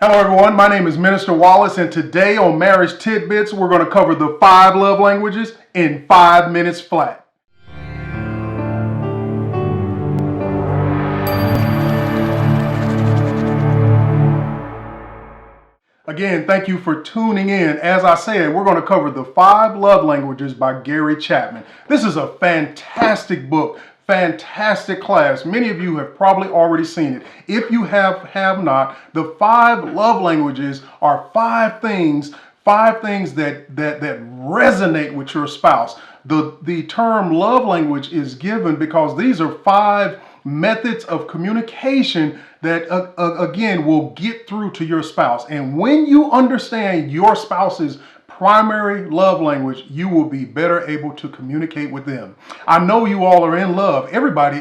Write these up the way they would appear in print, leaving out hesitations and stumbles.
Hello everyone, my name is Minister Wallace, and today on Marriage Tidbits, we're going to cover the 5 love languages in 5 minutes flat. Again, thank you for tuning in. As I said, we're going to cover the 5 love languages by Gary Chapman. This is a fantastic book. Fantastic class. Many of you have probably already seen it. If you have not, the 5 love languages are 5 things that resonate with your spouse. The term love language is given because these are 5 methods of communication that again will get through to your spouse. And when you understand your spouse's primary love language, you will be better able to communicate with them. I know you all are in love. Everybody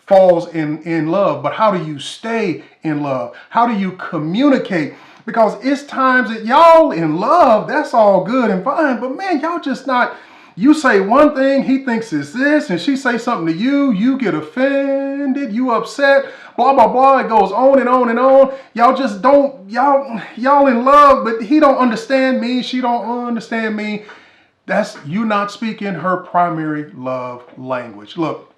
falls in love, but how do you stay in love? How do you communicate? Because it's times that y'all in love, that's all good and fine, but man, y'all just not, you say one thing, he thinks it's this, and she say something to you, you get offended, you upset, blah, blah, blah. It goes on and on and on. Y'all just don't, y'all in love, but he don't understand me, she don't understand me. That's you not speaking her primary love language. Look,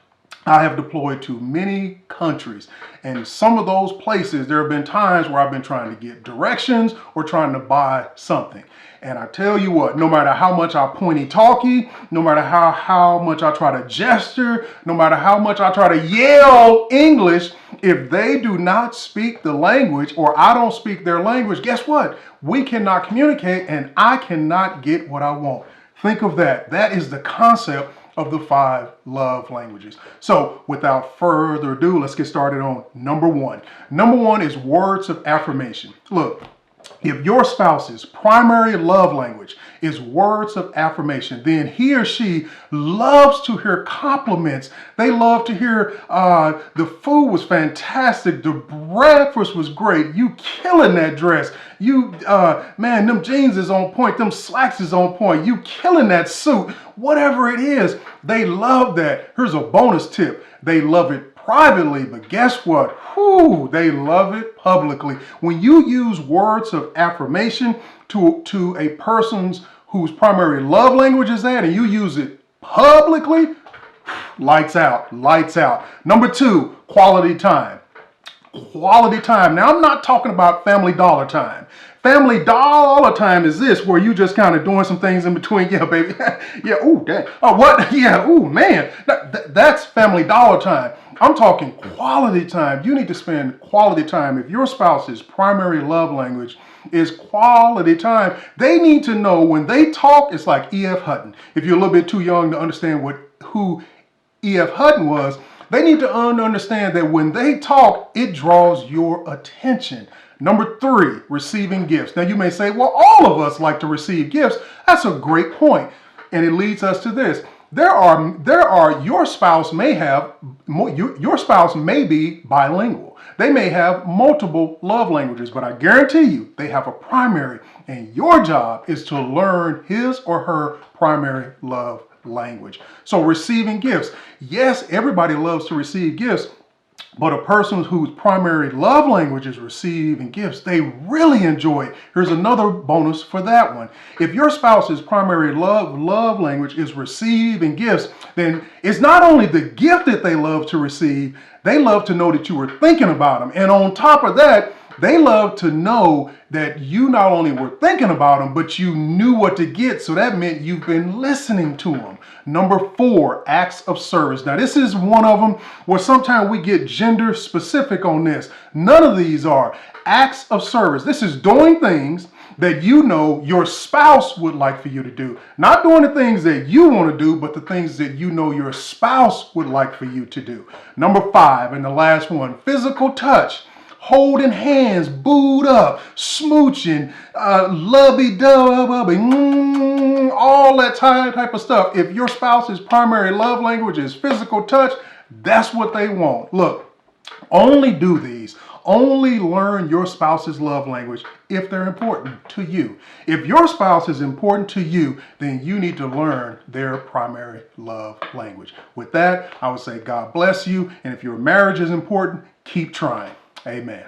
I have deployed to many countries, and some of those places, there have been times where I've been trying to get directions or trying to buy something. And I tell you what, no matter how much I pointy-talky, no matter how much I try to gesture, no matter how much I try to yell English, if they do not speak the language or I don't speak their language, guess what? We cannot communicate and I cannot get what I want. Think of that. That is the concept of the 5 love languages. So without further ado, let's get started on number 1. Number 1 is words of affirmation. Look, if your spouse's primary love language is words of affirmation, then he or she loves to hear compliments. They love to hear the food was fantastic, the breakfast was great, you killing that dress, you man, them jeans is on point, them slacks is on point, you killing that suit, whatever it is, they love that. Here's a bonus tip, they love it privately, but guess what? Whew, they love it publicly. When you use words of affirmation to a person's whose primary love language is that, and you use it publicly, lights out, lights out. Number 2, quality time. Quality time. Now, I'm not talking about Family Dollar time. Family Dollar time is this, where you just kind of doing some things in between. Yeah, baby. Yeah, ooh, dang. Oh, what? Yeah, ooh, man. That's Family Dollar time. I'm talking quality time. You need to spend quality time. If your spouse's primary love language is quality time, they need to know when they talk, it's like E.F. Hutton. If you're a little bit too young to understand who E.F. Hutton was, they need to understand that when they talk, it draws your attention. Number 3, receiving gifts. Now you may say, well, all of us like to receive gifts. That's a great point. And it leads us to this. Your spouse may be bilingual. They may have multiple love languages, but I guarantee you they have a primary, and your job is to learn his or her primary love language. So receiving gifts. Yes, everybody loves to receive gifts, but a person whose primary love language is receiving gifts, they really enjoy it. Here's another bonus for that one. If your spouse's primary love language is receiving gifts, then it's not only the gift that they love to receive, they love to know that you were thinking about them. And on top of that, they love to know that you not only were thinking about them, but you knew what to get. So that meant you've been listening to them. Number 4, acts of service. Now, this is one of them where sometimes we get gender specific on this. None of these are acts of service. This is doing things that you know your spouse would like for you to do. Not doing the things that you want to do, but the things that you know your spouse would like for you to do. Number 5, and the last one, physical touch. Holding hands, booed up, smooching, lovey-dovey, all that type of stuff. If your spouse's primary love language is physical touch, that's what they want. Look, only do these. Only learn your spouse's love language if they're important to you. If your spouse is important to you, then you need to learn their primary love language. With that, I would say God bless you. And if your marriage is important, keep trying. Amen.